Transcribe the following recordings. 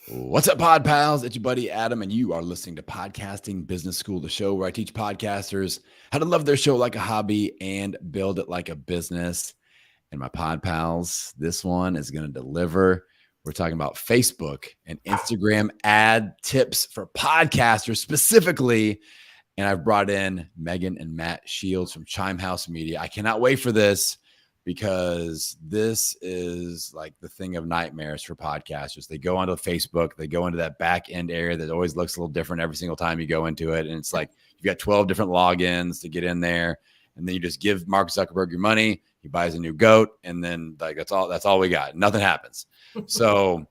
What's up, Pod Pals? It's your buddy Adam, and you are listening to Podcasting Business School, the show where I teach podcasters how to love their show like a hobby and build it like a business. And my Pod Pals, this one is going to deliver. We're talking about Facebook and Instagram ad tips for podcasters specifically. And I've brought in Megan and Matt Shields from Chime House Media. I cannot wait for this, because this is like the thing of nightmares for podcasters. They go onto Facebook, they go into that back end area that always looks a little different every single time you go into it. And it's like you've got 12 different logins to get in there. And then you just give Mark Zuckerberg your money, he buys a new goat, and then like that's all we got. Nothing happens. So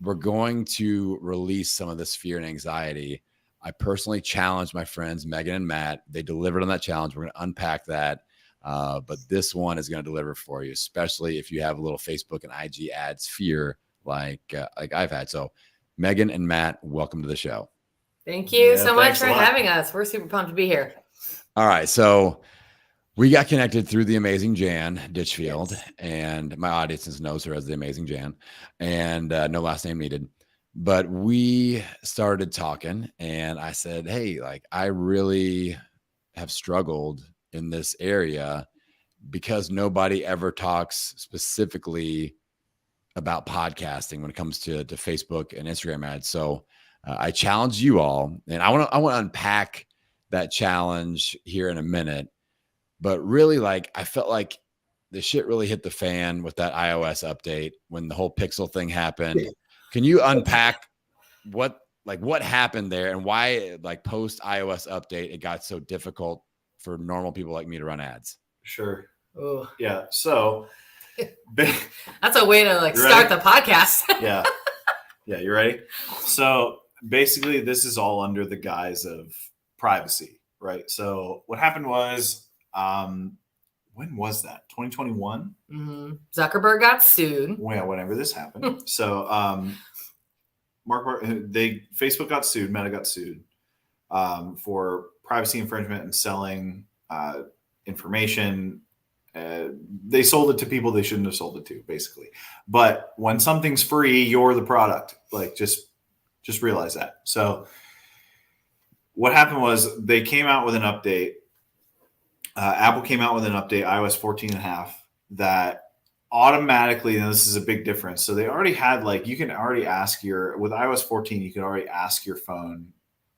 we're going to release some of this fear and anxiety. I personally challenged my friends, Megan and Matt. They delivered on that challenge. We're going to unpack that. But this one is going to deliver for you, especially if you have a little Facebook and IG ads fear like I've had. So Megan and Matt, welcome to the show. Thank you so much for having us. We're super pumped to be here. All right. So we got connected through the amazing Jan Ditchfield, yes. And my audience knows her as the amazing Jan, and no last name needed. But we started talking, and I said, hey, like I really have struggled in this area because nobody ever talks specifically about podcasting when it comes to Facebook and Instagram ads. So I challenge you all, and I want to unpack that challenge here in a minute. But really, like I felt like the shit really hit the fan with that iOS update when the whole Pixel thing happened. Can you unpack what happened there and why, like post iOS update, it got so difficult for normal people like me to run ads? Sure. Oh yeah. So that's a way to start the podcast. Yeah. You ready? So basically this is all under the guise of privacy, right? So what happened was, when was that? 2021? Mm-hmm. Zuckerberg got sued. Yeah, whenever this happened. So Facebook got sued, Meta got sued for privacy infringement and selling information. They sold it to people they shouldn't have sold it to, basically. But when something's free, you're the product. Like just realize that. So what happened was they came out with an update. Apple came out with an update, iOS 14.5, that automatically, and this is a big difference. So they already had you can already with iOS 14, you can already ask your phone,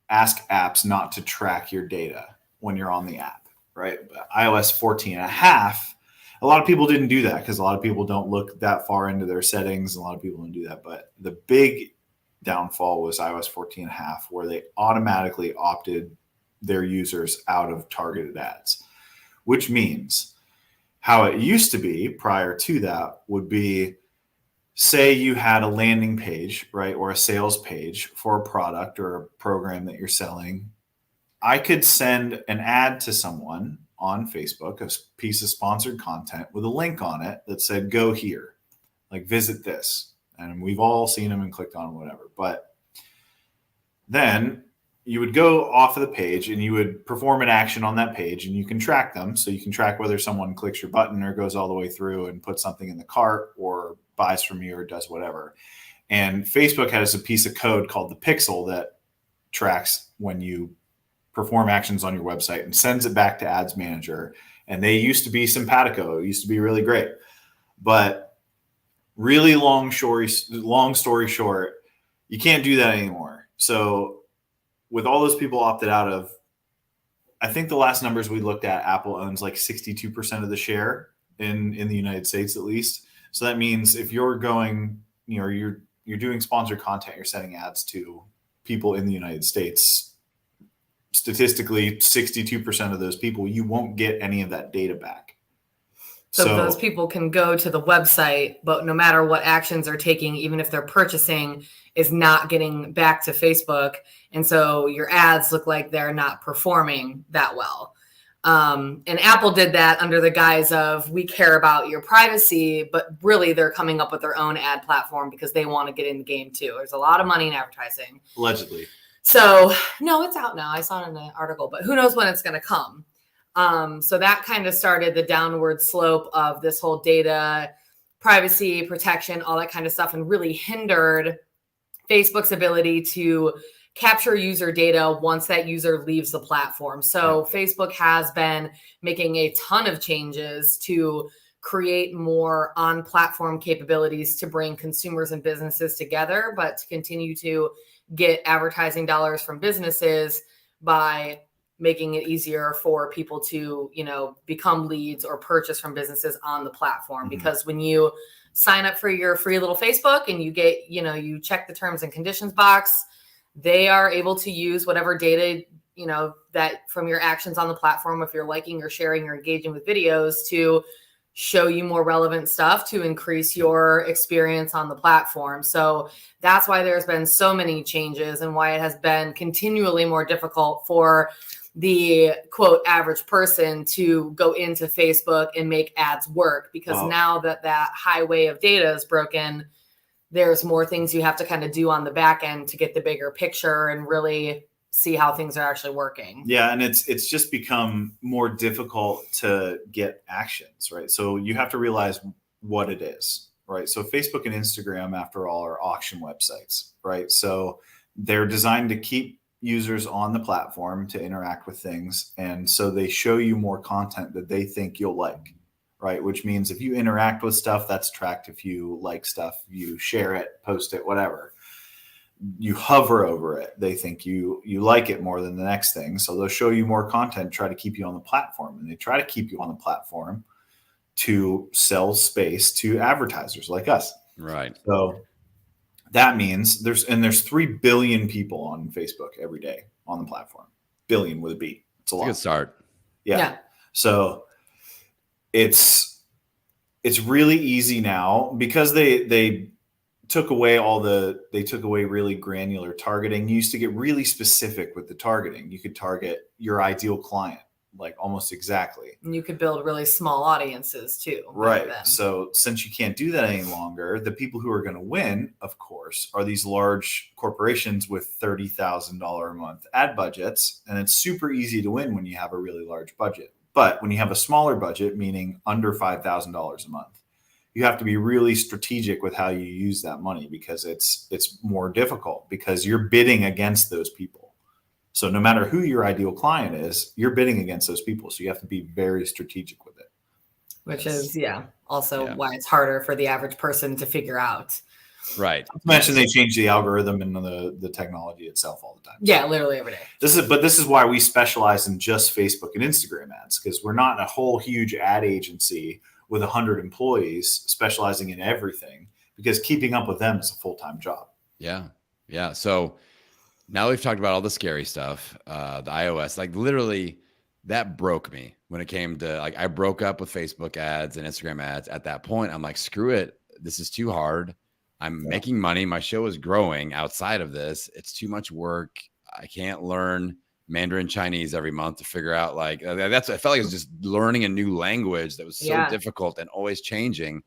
ask apps not to track your data when you're on the app, right? But iOS 14.5, a lot of people didn't do that because a lot of people don't look that far into their settings. And a lot of people don't do that. But the big downfall was iOS 14.5, where they automatically opted their users out of targeted ads, which means how it used to be prior to that would be, say you had a landing page, right, or a sales page for a product or a program that you're selling. I could send an ad to someone on Facebook, a piece of sponsored content with a link on it that said, go here, visit this. And we've all seen them and clicked on whatever. But then you would go off of the page and you would perform an action on that page, and you can track them. So you can track whether someone clicks your button or goes all the way through and puts something in the cart or buys from you or does whatever. And Facebook has a piece of code called the Pixel that tracks when you perform actions on your website and sends it back to Ads Manager. And they used to be simpatico. It used to be really great. But really long story short, you can't do that anymore. So with all those people opted out of, I think the last numbers we looked at, Apple owns 62% of the share in the United States, at least. So that means if you're going, you're doing sponsored content, you're sending ads to people in the United States, statistically 62% of those people, you won't get any of that data back. So those people can go to the website, but no matter what actions they're taking, even if they're purchasing, is not getting back to Facebook. And so your ads look like they're not performing that well. And Apple did that under the guise of, we care about your privacy, but really they're coming up with their own ad platform because they want to get in the game too. There's a lot of money in advertising. Allegedly. So no, it's out now. I saw it in the article, but who knows when it's going to come. So that kind of started the downward slope of this whole data privacy protection, all that kind of stuff, and really hindered Facebook's ability to capture user data once that user leaves the platform. So Facebook has been making a ton of changes to create more on-platform capabilities to bring consumers and businesses together, but to continue to get advertising dollars from businesses by making it easier for people to, become leads or purchase from businesses on the platform. Mm-hmm. Because when you sign up for your free little Facebook and you get, you check the terms and conditions box, they are able to use whatever data, that from your actions on the platform, if you're liking or sharing or engaging with videos, to show you more relevant stuff to increase your experience on the platform. So that's why there's been so many changes and why it has been continually more difficult for the quote average person to go into Facebook and make ads work, because now that highway of data is broken, there's more things you have to kind of do on the back end to get the bigger picture and really see how things are actually working. Yeah. And it's just become more difficult to get actions, right? So you have to realize what it is, right? So Facebook and Instagram, after all, are auction websites, right? So they're designed to keep users on the platform to interact with things. And so they show you more content that they think you'll like, right? Which means if you interact with stuff, that's tracked. If you like stuff, you share it, post it, whatever. You hover over it, they think you like it more than the next thing. So they'll show you more content, try to keep you on the platform. And they try to keep you on the platform to sell space to advertisers like us. Right. So that means there's 3 billion people on Facebook every day on the platform. Billion with a B. It's a lot. Good start. Yeah. So it's really easy now because they took away really granular targeting. You used to get really specific with the targeting. You could target your ideal client, like almost exactly. And you could build really small audiences too. Right. So since you can't do that any longer, the people who are going to win, of course, are these large corporations with $30,000 a month ad budgets. And it's super easy to win when you have a really large budget. But when you have a smaller budget, meaning under $5,000 a month, you have to be really strategic with how you use that money, because it's more difficult because you're bidding against those people. So no matter who your ideal client is, you're bidding against those people. So you have to be very strategic with it. Which is, also why it's harder for the average person to figure out. Right. Not to mention they change the algorithm and the technology itself all the time. Yeah, literally every day. This is why we specialize in just Facebook and Instagram ads, because we're not a whole huge ad agency with 100 employees specializing in everything, because keeping up with them is a full-time job. Yeah. Yeah. So now we've talked about all the scary stuff, the iOS, like literally that broke me when it came to I broke up with Facebook ads and Instagram ads at that point. I'm like, screw it. This is too hard. I'm making money. My show is growing outside of this. It's too much work. I can't learn Mandarin Chinese every month to figure out I felt like it was just learning a new language that was so difficult and always changing.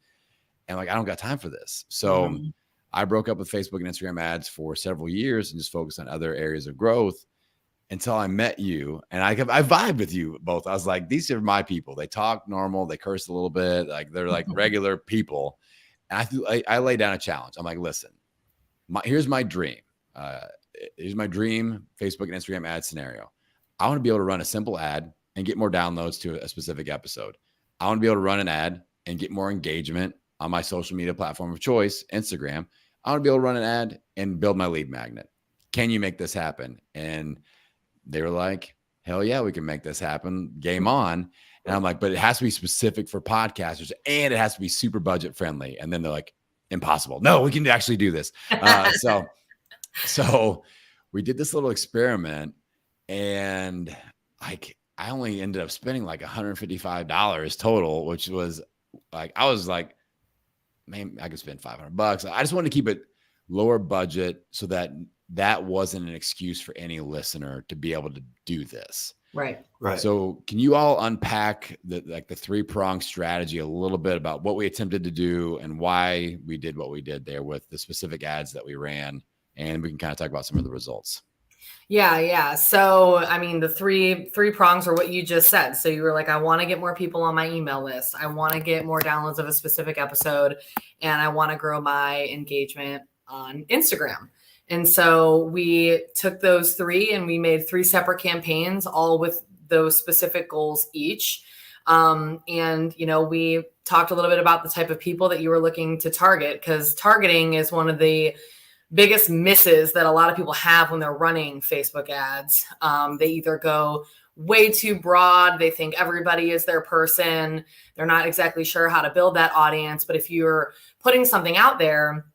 And I don't got time for this. So I broke up with Facebook and Instagram ads for several years and just focused on other areas of growth until I met you. And I vibed with you both. I was like, these are my people. They talk normal. They curse a little bit. They're like regular people. And I laid down a challenge. I'm like, listen, here's my dream. Here's my dream Facebook and Instagram ad scenario. I want to be able to run a simple ad and get more downloads to a specific episode. I want to be able to run an ad and get more engagement on my social media platform of choice, Instagram. I want to be able to run an ad and build my lead magnet. Can you make this happen? And they were like, hell yeah, we can make this happen. Game on. And I'm like, but it has to be specific for podcasters and it has to be super budget friendly. And then they're like, impossible. No, we can actually do this. So we did this little experiment, and I only ended up spending like $155 total, which was I was like, man, I could spend $500. I just wanted to keep it lower budget so that wasn't an excuse for any listener to be able to do this. Right. So can you all unpack the 3-pronged strategy a little bit about what we attempted to do and why we did what we did there with the specific ads that we ran? And we can kind of talk about some of the results. Yeah. So, I mean, the three prongs are what you just said. So you were like, I want to get more people on my email list. I want to get more downloads of a specific episode, and I want to grow my engagement on Instagram. And so we took those 3 and we made 3 separate campaigns, all with those specific goals each. And, we talked a little bit about the type of people that you were looking to target, because targeting is one of the biggest misses that a lot of people have when they're running Facebook ads. They either go way too broad. They think everybody is their person. They're not exactly sure how to build that audience. But if you're putting something out there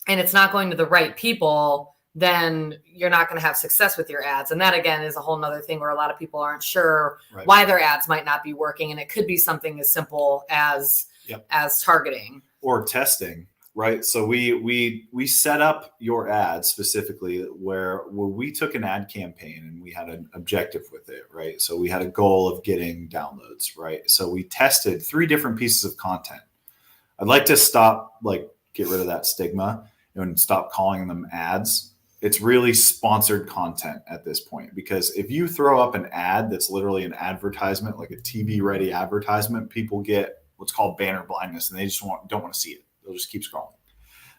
and it's not going to the right people, then you're not going to have success with your ads. And that, again, is a whole nother thing where a lot of people aren't sure why their ads might not be working. And it could be something as simple as targeting or testing, right? So we set up your ads specifically where we took an ad campaign and we had an objective with it, right? So we had a goal of getting downloads, right? So we tested 3 different pieces of content. I'd like to get rid of that stigma and stop calling them ads. It's really sponsored content at this point, because if you throw up an ad that's literally an advertisement, like a TV ready advertisement, people get what's called banner blindness and they just don't want to see it. They'll just keep scrolling.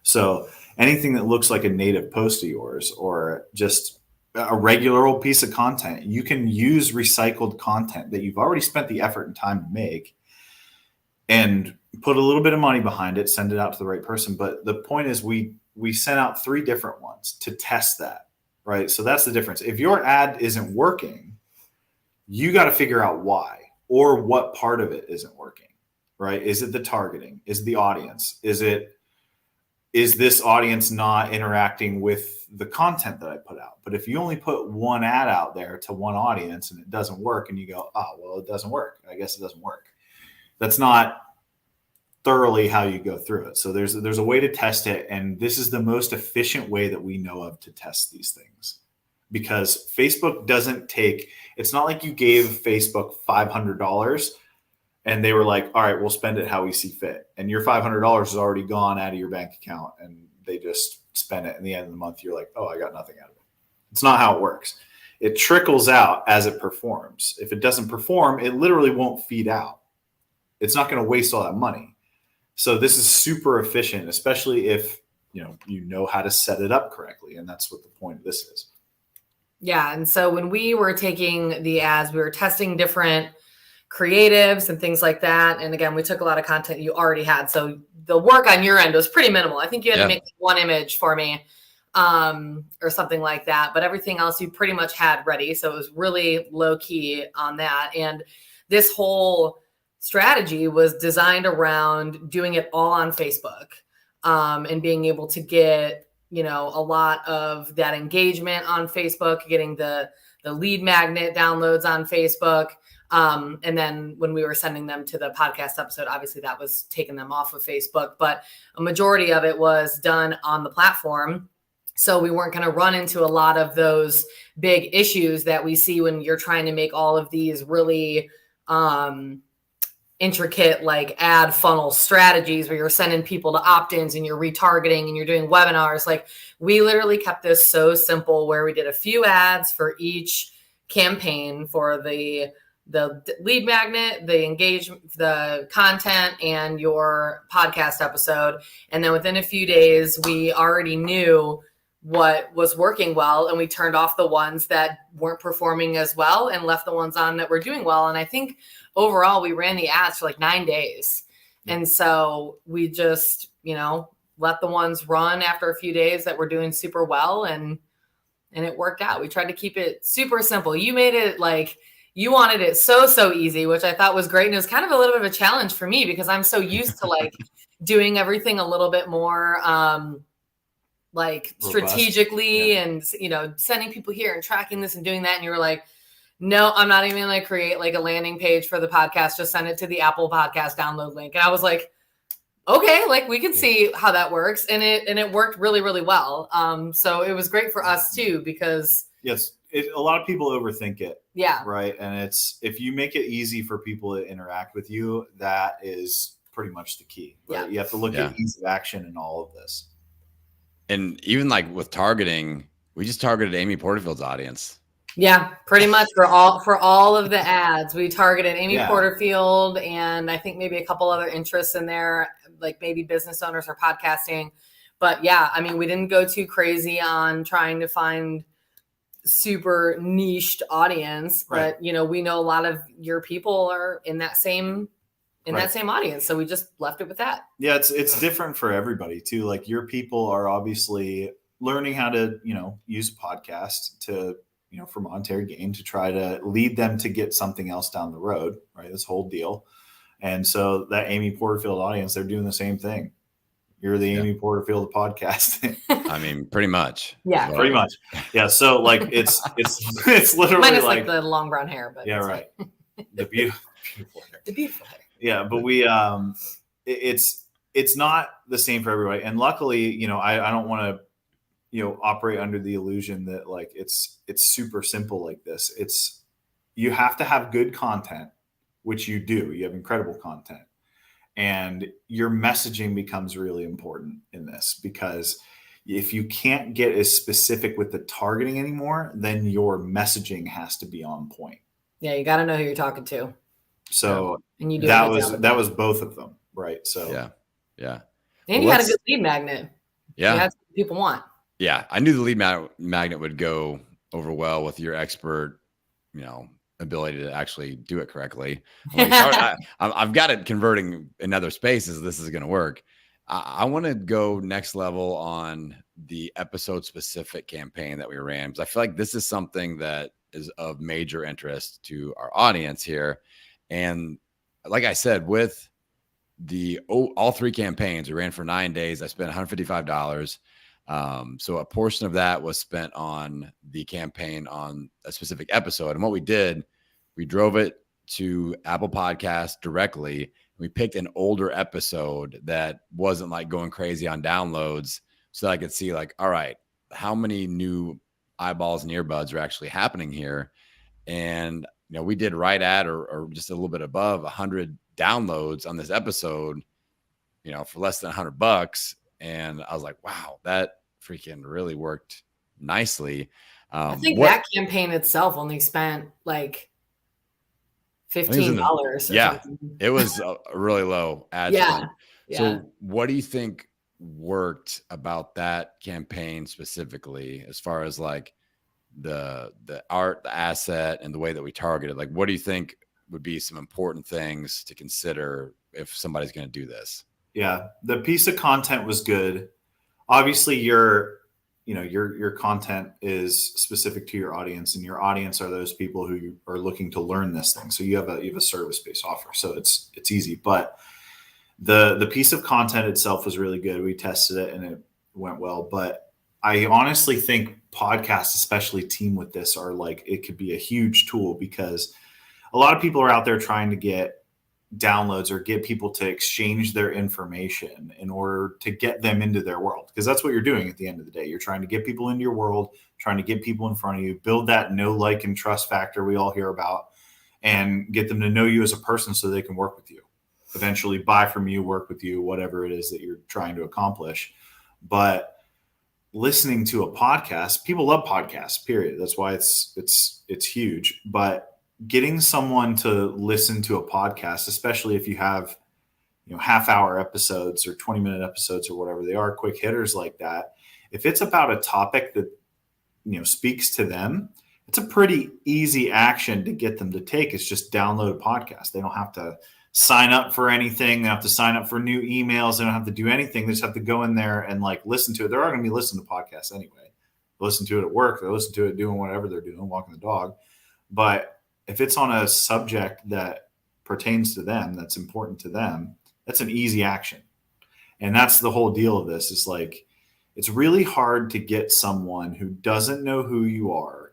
So anything that looks like a native post of yours or just a regular old piece of content, you can use recycled content that you've already spent the effort and time to make and put a little bit of money behind it, send it out to the right person. But the point is we sent out 3 different ones to test that, right? So that's the difference. If your ad isn't working, you got to figure out why or what part of it isn't working, right? Is it the targeting? Is it the audience? Is this audience not interacting with the content that I put out? But if you only put one ad out there to one audience and it doesn't work and you go, oh, well, it doesn't work. I guess it doesn't work. That's not thoroughly how you go through it. So there's a way to test it. And this is the most efficient way that we know of to test these things, because Facebook it's not like you gave Facebook $500 and they were like, all right, we'll spend it how we see fit. And your $500 is already gone out of your bank account and they just spend it. And the end of the month, you're like, oh, I got nothing out of it. It's not how it works. It trickles out as it performs. If it doesn't perform, it literally won't feed out. It's not going to waste all that money. So this is super efficient, especially if you know how to set it up correctly. And that's what the point of this is. Yeah. And so when we were taking the ads, we were testing different creatives and things like that. And again, we took a lot of content you already had. So the work on your end was pretty minimal. I think you had to make 1 image for me or something like that. But everything else you pretty much had ready. So it was really low key on that. And this whole strategy was designed around doing it all on Facebook and being able to get, a lot of that engagement on Facebook, getting the lead magnet downloads on Facebook. And then when we were sending them to the podcast episode, obviously that was taking them off of Facebook, but a majority of it was done on the platform. So we weren't going to run into a lot of those big issues that we see when you're trying to make all of these really, intricate like ad funnel strategies where you're sending people to opt-ins and you're retargeting and you're doing webinars. Like we literally kept this so simple where we did a few ads for each campaign for the lead magnet, the engagement, the content, and your podcast episode. And then within a few days, we already knew what was working well, and we turned off the ones that weren't performing as well and left the ones on that were doing well. And I think overall we ran the ads for like 9 days. And so we just, let the ones run after a few days that were doing super well, and it worked out. We tried to keep it super simple. You made it like you wanted it so easy, which I thought was great. And it was kind of a little bit of a challenge for me because I'm so used to like doing everything a little bit more like strategically and, sending people here and tracking this and doing that. And you were like, no, I'm not even going to create like a landing page for the podcast. Just send it to the Apple Podcast download link. And I was like, okay, like we can see how that works. And it worked really, really well. So it was great for us too, because yes, a lot of people overthink it. Yeah. Right. And if you make it easy for people to interact with you, that is pretty much the key. Right? Yeah. You have to look at ease of action in all of this. And even like with targeting, we just targeted Amy Porterfield's audience. Yeah, pretty much for all of the ads, we targeted Amy Porterfield, and I think maybe a couple other interests in there, like maybe business owners or podcasting. But yeah, I mean, we didn't go too crazy on trying to find super niched audience, Right. but we know a lot of your people are in that same audience. So we just left it with that. Yeah, it's different for everybody too. Like your people are obviously learning how to, use a podcast to, for monetary gain, to try to lead them to get something else down the road, right? This whole deal. And so that Amy Porterfield audience, they're doing the same thing. You're the Amy Porterfield podcast. I mean, pretty much. Yeah, pretty much. Yeah. So like it's literally minus like the long brown hair, but yeah, right. The beautiful hair. The beautiful hair. Yeah, but we it's not the same for everybody. And luckily, I don't want to operate under the illusion that like it's super simple like this. You have to have good content, which you do. You have incredible content. And your messaging becomes really important in this, because if you can't get as specific with the targeting anymore, then your messaging has to be on point. Yeah, you got to know who you're talking to. So and you do that was both of them, right? So yeah. And you had a good lead magnet. Yeah, you had something people want. Yeah, I knew the lead magnet would go over well with your expert, ability to actually do it correctly. I've got it converting in other spaces. This is going to work. I want to go next level on the episode specific campaign that we ran, because I feel like this is something that is of major interest to our audience here. And like I said, with all 3 campaigns, we ran for 9 days. I spent $155. So a portion of that was spent on the campaign on a specific episode. And what we did, we drove it to Apple Podcasts directly. We picked an older episode that wasn't like going crazy on downloads, so that I could see like, all right, how many new eyeballs and earbuds are actually happening here. And, we did right at or just a little bit above 100 downloads on this episode, for less than $100. And I was like, wow, that freaking really worked nicely. I think that campaign itself only spent like $15. Yeah, it was a really low ad spend. Yeah. So what do you think worked about that campaign specifically, as far as like the art, the asset, and the way that we targeted? Like, what do you think would be some important things to consider if somebody's going to do this? Yeah, the piece of content was good. Obviously, your content is specific to your audience, and your audience are those people who are looking to learn this thing. So you have a service-based offer, so it's easy. But the piece of content itself was really good. We tested it and it went well. But I honestly think podcasts, especially team with this, are like, it could be a huge tool, because a lot of people are out there trying to get downloads or get people to exchange their information in order to get them into their world, because that's what you're doing at the end of the day. You're trying to get people into your world, trying to get people in front of you, build that know, like, and trust factor we all hear about, and get them to know you as a person so they can work with you, eventually buy from you, work with you, whatever it is that you're trying to accomplish. But listening to a podcast, people love podcasts, period. That's why it's huge. But getting someone to listen to a podcast, especially if you have, half-hour episodes or 20-minute episodes or whatever they are, quick hitters like that, if it's about a topic that, speaks to them, it's a pretty easy action to get them to take. It's just download a podcast. They don't have to sign up for anything. They don't have to sign up for new emails. They don't have to do anything. They just have to go in there and like listen to it. They're already going to be listening to podcasts anyway. They listen to it at work. They listen to it doing whatever they're doing, walking the dog. But if it's on a subject that pertains to them, that's important to them, that's an easy action. And that's the whole deal of this, is like, it's really hard to get someone who doesn't know who you are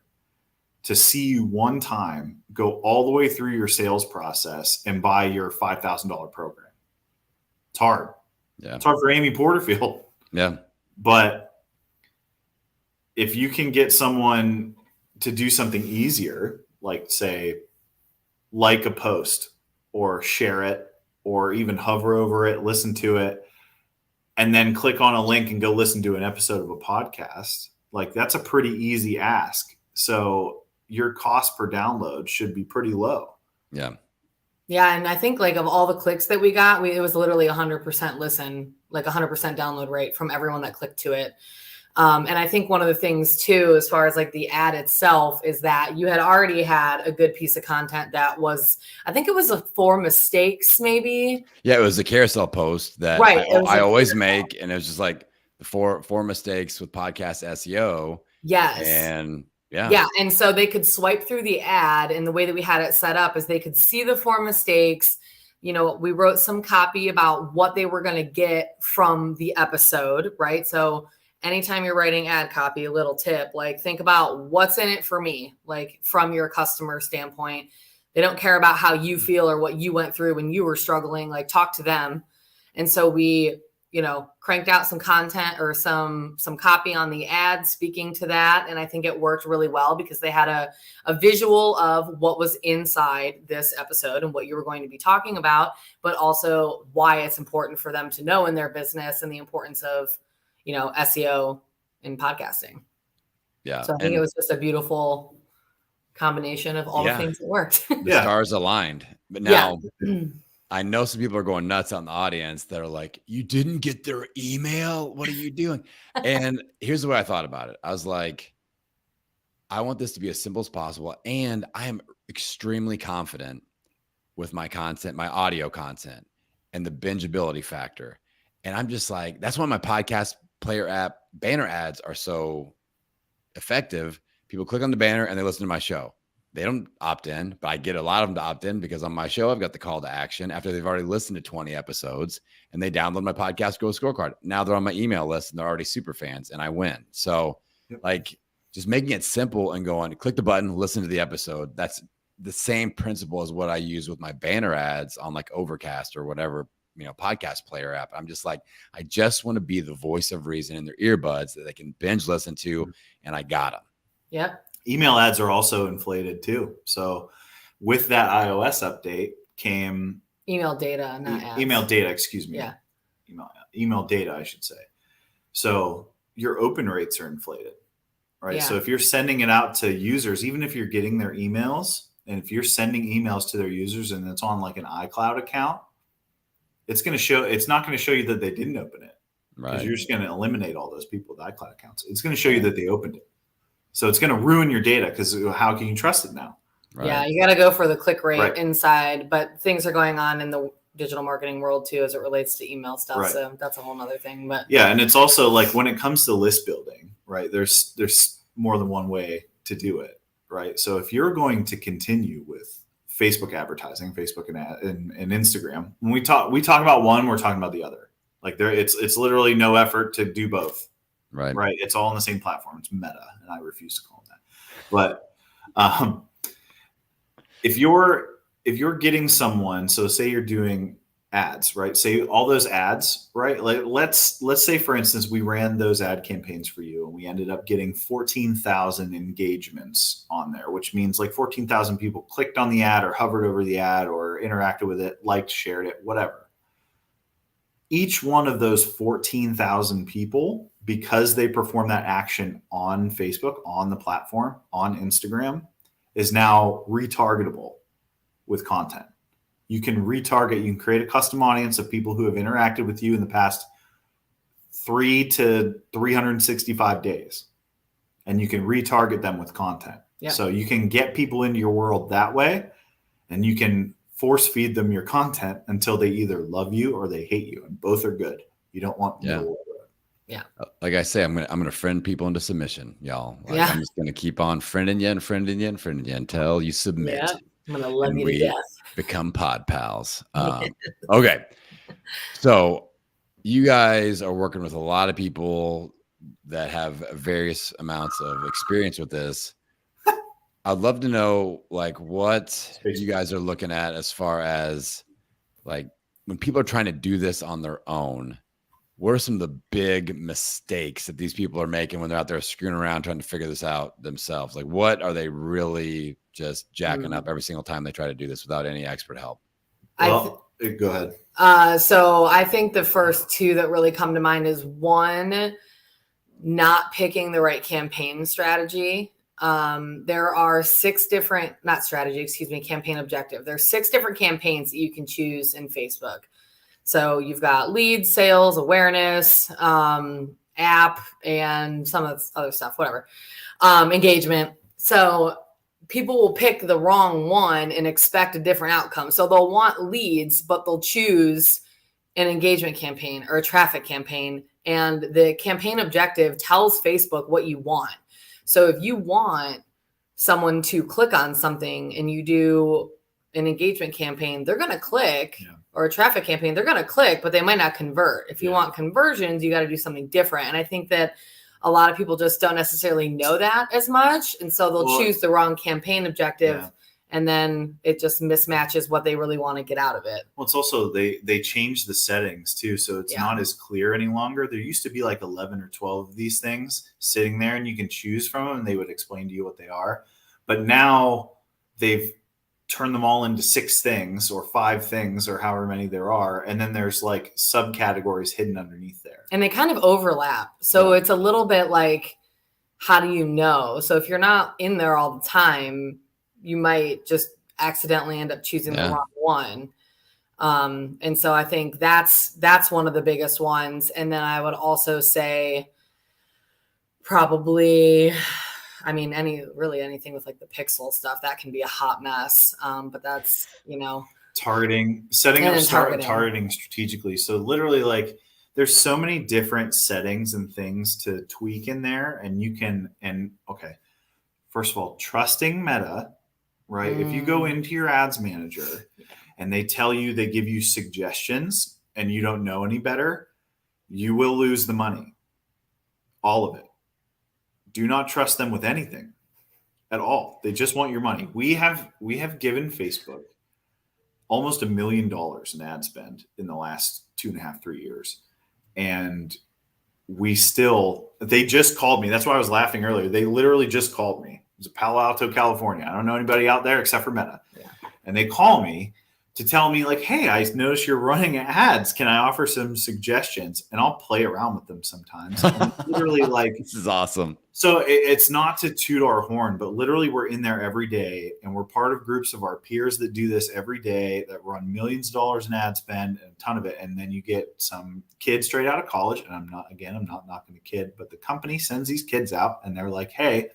to see you one time, go all the way through your sales process and buy your $5,000 program. It's hard. Yeah. It's hard for Amy Porterfield. Yeah. But if you can get someone to do something easier, like say, like a post or share it, or even hover over it, listen to it, and then click on a link and go listen to an episode of a podcast, like that's a pretty easy ask. So your cost per download should be pretty low. Yeah. Yeah. And I think like of all the clicks that we got, it was literally 100% listen, like 100% download rate from everyone that clicked to it. And I think one of the things too, as far as like the ad itself, is that you had already had a good piece of content that was, I think it was a 4 mistakes, maybe. Yeah, it was a carousel post that Right. I always make, and it was just like the four mistakes with podcast SEO. Yes. And yeah. And so they could swipe through the ad, and the way that we had it set up is they could see the 4 mistakes. You know, we wrote some copy about what they were going to get from the episode, right? So anytime you're writing ad copy, a little tip, like think about what's in it for me, like from your customer standpoint. They don't care about how you feel or what you went through when you were struggling, like talk to them. And so we, you know, cranked out some content or some copy on the ad speaking to that. And I think it worked really well because they had a visual of what was inside this episode and what you were going to be talking about, but also why it's important for them to know in their business and the importance of, you know, SEO in podcasting. Yeah. So I think it was just a beautiful combination of all the things that worked. The stars aligned. But now I know some people are going nuts on the audience that are like, you didn't get their email? What are you doing? And here's the way I thought about it. I was like, I want this to be as simple as possible. And I am extremely confident with my content, my audio content, and the bingeability factor. And I'm just like, that's why my podcast player app banner ads are so effective. People click on the banner and they listen to my show. They don't opt in, but I get a lot of them to opt in because on my show, I've got the call to action after they've already listened to 20 episodes and they download my podcast Growth Scorecard. Now they're on my email list and they're already super fans and I win. So like just making it simple and going, click the button, listen to the episode. That's the same principle as what I use with my banner ads on like Overcast or whatever, you know, podcast player app. I'm just like, I just want to be the voice of reason in their earbuds that they can binge listen to. And I got them. Yep. Email ads are also inflated too. So with that iOS update came email data, not ads. Email data, excuse me. Yeah. Email data, I should say. So your open rates are inflated, right? Yeah. So if you're sending it out to users, even if you're getting their emails and if you're sending emails to their users and it's on like an iCloud account, it's not going to show you that they didn't open it. Right. Because you're just going to eliminate all those people with iCloud accounts. It's going to show you that they opened it. So it's going to ruin your data because how can you trust it now? Right. Yeah, you got to go for the click rate inside, but things are going on in the digital marketing world too as it relates to email stuff. Right. So that's a whole nother thing. But yeah, and it's also like when it comes to list building, right? There's more than one way to do it, right? So if you're going to continue with Facebook advertising, Facebook and Instagram, when we talk about one, we're talking about the other. Like it's literally no effort to do both. Right. It's all on the same platform. It's Meta, and I refuse to call them that. But if you're getting someone, so say you're doing ads, right? Say all those ads, right? Like let's say, for instance, we ran those ad campaigns for you, and we ended up getting 14,000 engagements on there, which means like 14,000 people clicked on the ad or hovered over the ad or interacted with it, liked, shared it, whatever. Each one of those 14,000 people, because they perform that action on Facebook, on the platform, on Instagram, is now retargetable with content. You can retarget, you can create a custom audience of people who have interacted with you in the past 3 to 365 days, and you can retarget them with content. Yeah. So you can get people into your world that way, and you can force feed them your content until they either love you or they hate you, and both are good. You don't want middle. Yeah. Like I say, I'm gonna friend people into submission, y'all. Like, I'm just gonna keep on friending you until you submit. Yeah. I'm gonna love you to death. Become pod pals. Okay. So you guys are working with a lot of people that have various amounts of experience with this. I'd love to know like what you guys are looking at as far as like when people are trying to do this on their own. What are some of the big mistakes that these people are making when they're out there screwing around trying to figure this out themselves? Like what are they really just jacking up every single time they try to do this without any expert help? Well, go ahead. So I think the first two that really come to mind is one, not picking the right campaign strategy. there are campaign objective. There's 6 different campaigns that you can choose in Facebook. So you've got leads, sales, awareness, app, and some of the other stuff, whatever, engagement. So people will pick the wrong one and expect a different outcome. So they'll want leads, but they'll choose an engagement campaign or a traffic campaign. And the campaign objective tells Facebook what you want. So if you want someone to click on something and you do an engagement campaign, they're going to click, or a traffic campaign, they're going to click, but they might not convert. If you want conversions, you got to do something different. And I think that a lot of people just don't necessarily know that as much. And so they'll choose the wrong campaign objective. And then it just mismatches what they really want to get out of it. Well, it's also, they changed the settings too. So it's not as clear any longer. There used to be like 11 or 12 of these things sitting there and you can choose from them and they would explain to you what they are. But now they've turned them all into 6 things or 5 things or however many there are. And then there's like subcategories hidden underneath there. And they kind of overlap. So it's a little bit like, how do you know? So if you're not in there all the time, you might just accidentally end up choosing the wrong one. And so I think that's one of the biggest ones. And then I would also say probably, I mean, anything with like the pixel stuff, that can be a hot mess. But that's, targeting, setting up targeting strategically. So literally like there's so many different settings and things to tweak in there. And you can, first of all, trusting Meta, right? If you go into your ads manager and they give you suggestions and you don't know any better, you will lose the money. All of it. Do not trust them with anything at all. They just want your money. We have given Facebook almost $1 million in ad spend in the last 2.5, 3 years. And they just called me. That's why I was laughing earlier. They literally just called me. It was Palo Alto, California. I don't know anybody out there except for Meta. And they call me to tell me like, hey, I noticed you're running ads. Can I offer some suggestions? And I'll play around with them sometimes. Literally like, this is awesome. So it's not to toot our horn, but literally we're in there every day and we're part of groups of our peers that do this every day that run millions of dollars in ad spend and a ton of it. And then you get some kid straight out of college. And I'm not knocking the kid, but the company sends these kids out and they're like, hey,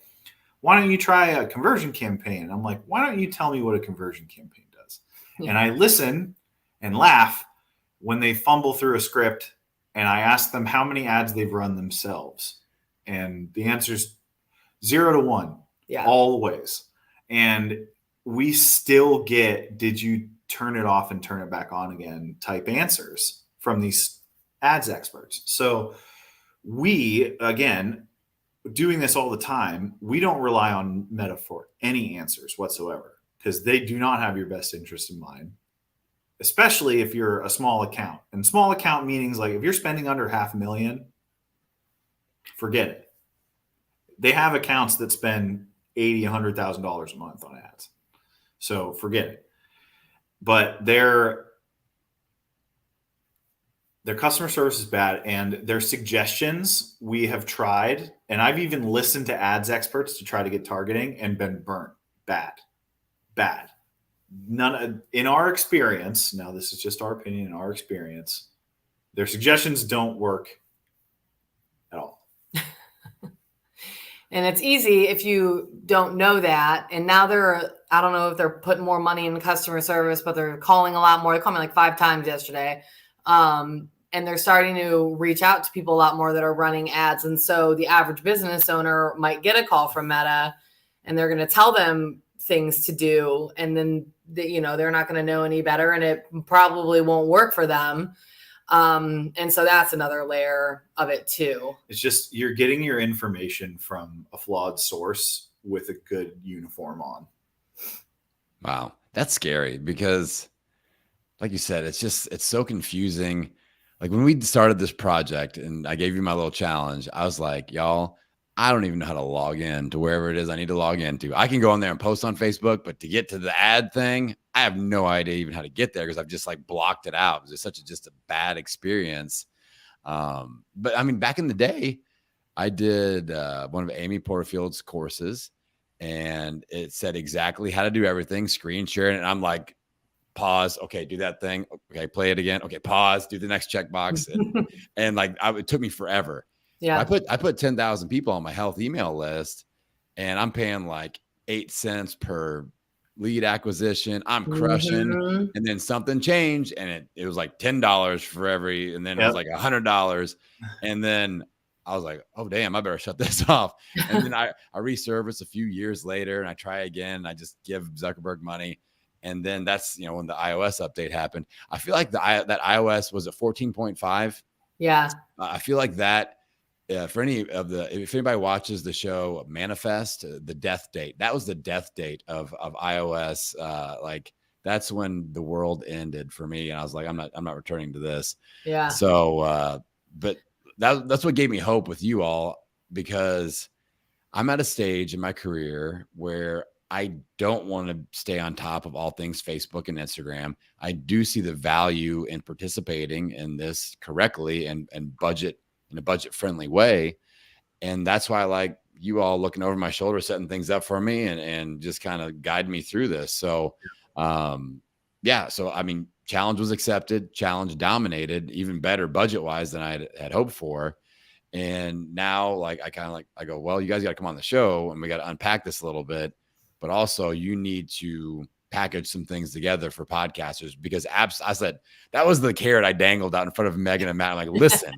why don't you try a conversion campaign? And I'm like, why don't you tell me what a conversion campaign does? And I listen and laugh when they fumble through a script and I ask them how many ads they've run themselves. And the answer is 0 to 1, all the ways. And we still get, did you turn it off and turn it back on again type answers from these ads experts. So we, again, doing this all the time, we don't rely on Meta for any answers whatsoever because they do not have your best interest in mind, especially if you're a small account. And small account meanings like if you're spending under $500,000, forget it. They have accounts that spend $80,000, $100,000 a month on ads. So forget it. But their customer service is bad, and their suggestions we have tried, and I've even listened to ads experts to try to get targeting and been burnt. Bad. None in our experience. Now, this is just our opinion. In our experience, their suggestions don't work at all. And it's easy if you don't know that. And now I don't know if they're putting more money in customer service, but they're calling a lot more. They called me like 5 times yesterday. And they're starting to reach out to people a lot more that are running ads. And so the average business owner might get a call from Meta and they're going to tell them things to do. And then, they're not going to know any better and it probably won't work for them. And so that's another layer of it too. It's just, you're getting your information from a flawed source with a good uniform on. Wow. That's scary because like you said, it's so confusing. Like when we started this project and I gave you my little challenge, I was like, y'all, I don't even know how to log in to wherever it is I need to log into. I can go on there and post on Facebook, but to get to the ad thing, I have no idea even how to get there because I've just like blocked it out. It's just a bad experience. But I mean, back in the day, I did one of Amy Porterfield's courses and it said exactly how to do everything, screen sharing. And I'm like, pause. Okay. Do that thing. Okay. Play it again. Okay. Pause. Do the next checkbox. And like, it took me forever. Yeah. I put 10,000 people on my health email list, and I'm paying like 8 cents per lead acquisition. I'm crushing. And then something changed, and it was like $10 for every, and then it was like $100. And then I was like, oh damn, I better shut this off. And then I resurface a few years later, and I try again, and I just give Zuckerberg money. And then that's, when the iOS update happened. I feel like that iOS was at 14.5. Yeah. I feel like that, for if anybody watches the show Manifest, the death date, that was the death date of iOS. Like that's when the world ended for me. And I was like, I'm not returning to this. Yeah. So, but that's what gave me hope with you all, because I'm at a stage in my career where I don't want to stay on top of all things Facebook and Instagram. I do see the value in participating in this correctly and budget in a budget friendly way. And that's why I like you all looking over my shoulder, setting things up for me and just kind of guide me through this. So, so, I mean, challenge was accepted, challenge dominated, even better budget wise than I had hoped for. And now like, I go, well, you guys got to come on the show and we got to unpack this a little bit, but also you need to package some things together for podcasters, because I said, that was the carrot I dangled out in front of Megan and Matt. I'm like, listen,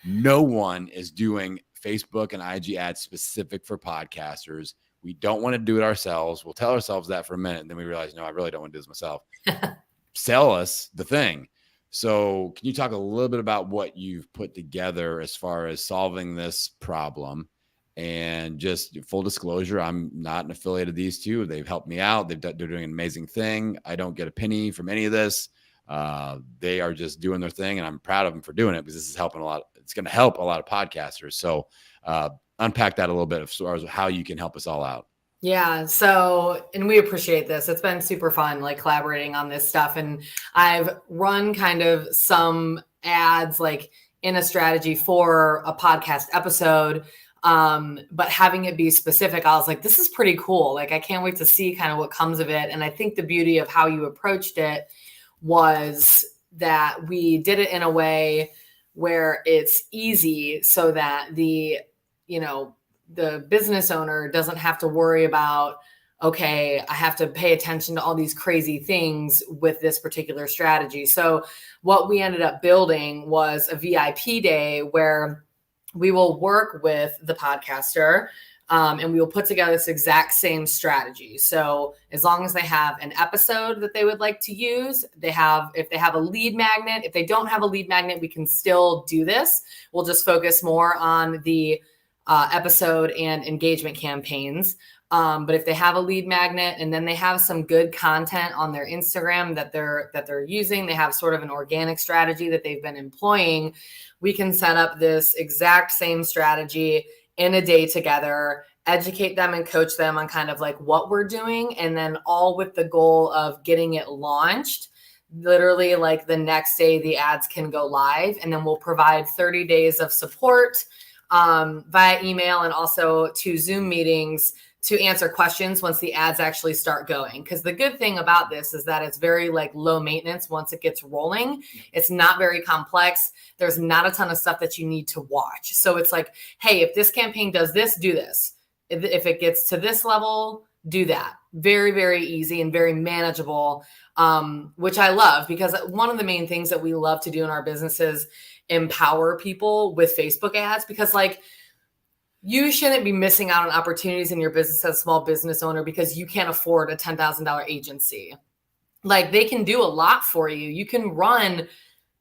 no one is doing Facebook and IG ads specific for podcasters. We don't want to do it ourselves. We'll tell ourselves that for a minute. And then we realize, no, I really don't want to do this myself. Sell us the thing. So can you talk a little bit about what you've put together as far as solving this problem? And just full disclosure, I'm not an affiliate of these two. They've helped me out. They're doing an amazing thing. I don't get a penny from any of this. They are just doing their thing, and I'm proud of them for doing it, because this is helping a lot. It's going to help a lot of podcasters. So unpack that a little bit as far as how you can help us all out. Yeah. So, and we appreciate this. It's been super fun, like collaborating on this stuff. And I've run kind of some ads like in a strategy for a podcast episode. But having it be specific, I was like, this is pretty cool. Like, I can't wait to see kind of what comes of it. And I think the beauty of how you approached it was that we did it in a way where it's easy, so that the business owner doesn't have to worry about, okay, I have to pay attention to all these crazy things with this particular strategy. So what we ended up building was a VIP day where we will work with the podcaster, and we will put together this exact same strategy. So as long as they have an episode that they would like to use, if they have a lead magnet. If they don't have a lead magnet, we can still do this. We'll just focus more on the episode and engagement campaigns. But if they have a lead magnet and then they have some good content on their Instagram that they're using, they have sort of an organic strategy that they've been employing, we can set up this exact same strategy in a day together, educate them and coach them on kind of like what we're doing, and then all with the goal of getting it launched. Literally like the next day the ads can go live, and then we'll provide 30 days of support via email and also 2 Zoom meetings to answer questions once the ads actually start going. Because the good thing about this is that it's very like low maintenance once it gets rolling. It's not very complex. There's not a ton of stuff that you need to watch. So it's like, hey, if this campaign does this, do this. If it gets to this level, do that. Very, very easy and very manageable, which I love, because one of the main things that we love to do in our business is empower people with Facebook ads, because like, you shouldn't be missing out on opportunities in your business as a small business owner because you can't afford a $10,000 agency. Like, they can do a lot for you. You can run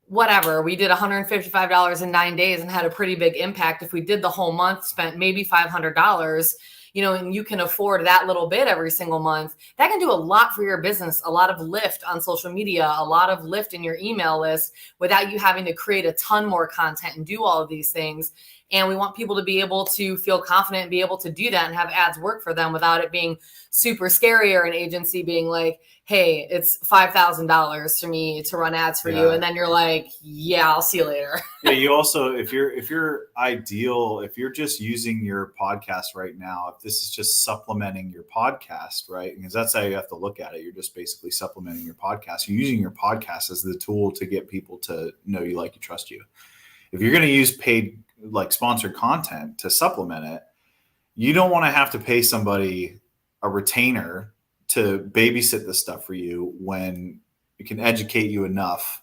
whatever. We did $155 in 9 days and had a pretty big impact. If we did the whole month, spent maybe $500, and you can afford that little bit every single month, that can do a lot for your business, a lot of lift on social media, a lot of lift in your email list without you having to create a ton more content and do all of these things. And we want people to be able to feel confident and be able to do that and have ads work for them without it being super scary, or an agency being like, hey, it's $5,000 for me to run ads for you. And then you're like, yeah, I'll see you later. Yeah, you also, if you're just using your podcast right now, if this is just supplementing your podcast, right? Because that's how you have to look at it. You're just basically supplementing your podcast. You're using your podcast as the tool to get people to know you, like you, trust you. If you're going to use paid, like sponsored content to supplement it, you don't want to have to pay somebody a retainer to babysit this stuff for you when it can educate you enough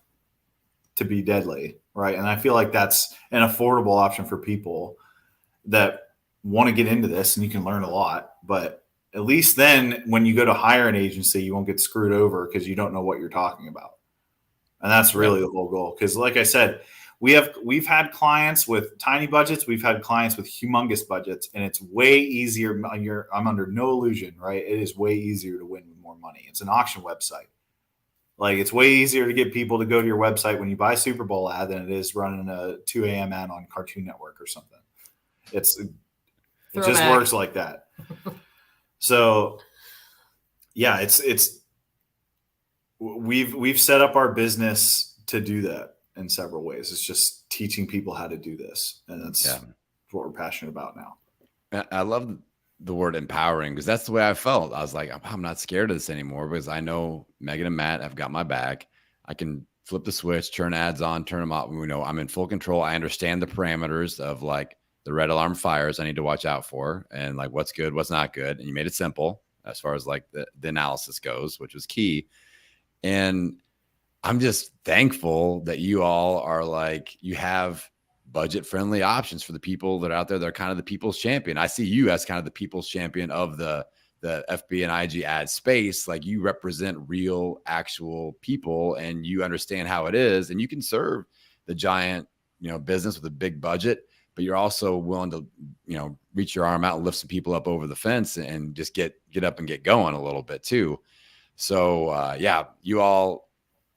to be deadly, right? And I feel like that's an affordable option for people that want to get into this, and you can learn a lot. But at least then when you go to hire an agency, you won't get screwed over because you don't know what you're talking about. And that's really the whole goal. Because like I said, we've had clients with tiny budgets. We've had clients with humongous budgets, and it's way easier. I'm under no illusion, right? It is way easier to win with more money. It's an auction website. Like, it's way easier to get people to go to your website when you buy a Super Bowl ad than it is running a 2 a.m. ad on Cartoon Network or something. It just works like that. So yeah, we've set up our business to do that in several ways. It's just teaching people how to do this. And that's what we're passionate about now. I love the word empowering, because that's the way I felt. I was like, I'm not scared of this anymore, because I know Megan and Matt have got my back. I can flip the switch, turn ads on, turn them off. We know I'm in full control. I understand the parameters of like the red alarm fires I need to watch out for, and like what's good, what's not good. And you made it simple as far as like the analysis goes, which was key. And I'm just thankful that you all are like, you have budget friendly options for the people that are out there. They're kind of the people's champion. I see you as kind of the people's champion of the FB and IG ad space. Like, you represent real, actual people, and you understand how it is, and you can serve the giant, business with a big budget, but you're also willing to, reach your arm out and lift some people up over the fence and just get up and get going a little bit too. So you all,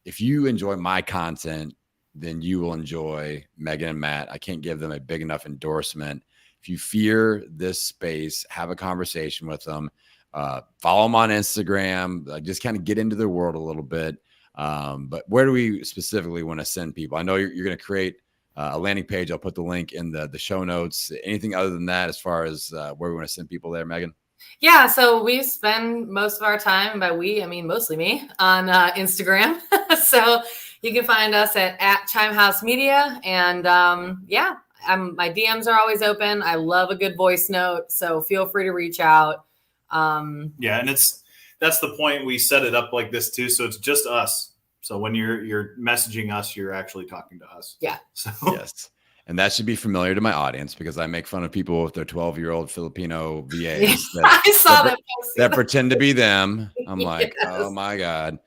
if you enjoy my content, then you will enjoy Megan and Matt. I can't give them a big enough endorsement. If you fear this space, have a conversation with them. Follow them on Instagram. Just kind of get into their world a little bit. But where do we specifically want to send people? I know you're going to create a landing page. I'll put the link in the show notes. Anything other than that as far as where we want to send people there, Megan? Yeah, so we spend most of our time, by we, I mean mostly me, on Instagram. So you can find us at Chimehouse Media. And my DMs are always open. I love a good voice note, so feel free to reach out. And that's the point. We set it up like this too, so it's just us. So when you're messaging us, you're actually talking to us. Yeah. So yes. And that should be familiar to my audience, because I make fun of people with their 12-year-old Filipino VAs that pretend to be them. I'm like, oh my God.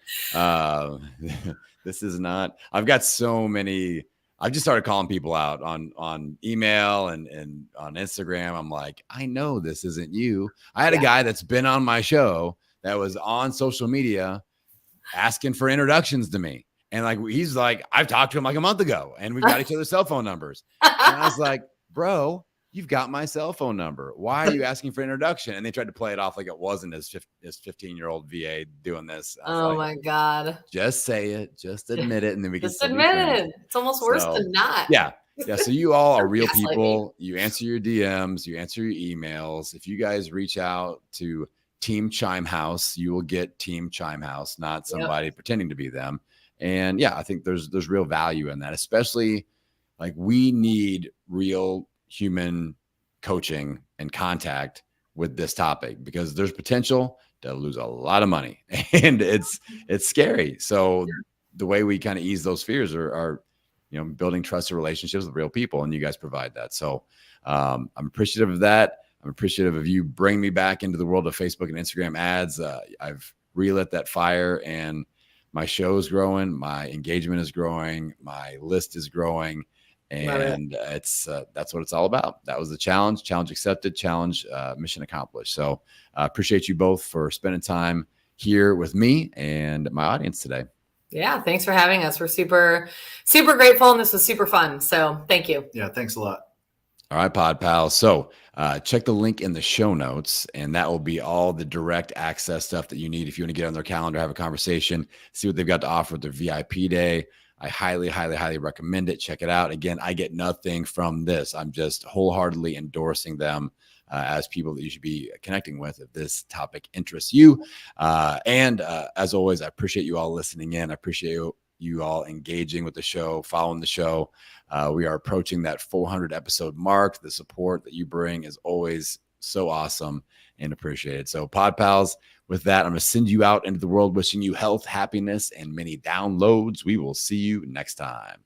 This is not, I've got so many, I've just started calling people out on email and on Instagram. I'm like, I know this isn't you. I had a guy that's been on my show that was on social media asking for introductions to me. And like, he's like, I've talked to him like a month ago, and we've got each other's cell phone numbers. And I was like, bro, you've got my cell phone number. Why are you asking for introduction? And they tried to play it off like it wasn't his 15-year-old VA doing this. Oh my God. Just say it. Just admit it. And then we can just admit it. It's almost worse than not. Yeah. Yeah. So you all are real people. You answer your DMs, you answer your emails. If you guys reach out to Team Chimehouse, you will get Team Chimehouse, not somebody pretending to be them. And I think there's real value in that, especially like we need real human coaching and contact with this topic, because there's potential to lose a lot of money, and it's scary. So the way we kind of ease those fears are building trusted relationships with real people, and you guys provide that. So I'm appreciative of that. I'm appreciative of you bringing me back into the world of Facebook and Instagram ads. I've relit that fire, and my show is growing, my engagement is growing, my list is growing, and that's what it's all about. That was the challenge accepted, challenge, mission accomplished. So I appreciate you both for spending time here with me and my audience today. Yeah, thanks for having us. We're super, super grateful, and this was super fun. So thank you. Yeah, thanks a lot. All right, Pod Pals. So check the link in the show notes, and that will be all the direct access stuff that you need if you want to get on their calendar, have a conversation, see what they've got to offer with their VIP day. I highly, highly, highly recommend it. Check it out. Again, I get nothing from this. I'm just wholeheartedly endorsing them as people that you should be connecting with if this topic interests you. And as always, I appreciate you all listening in. I appreciate you all engaging with the show, following the show. We are approaching that 400 episode mark. The support that you bring is always so awesome and appreciated. So Pod Pals, with that, I'm going to send you out into the world, wishing you health, happiness, and many downloads. We will see you next time.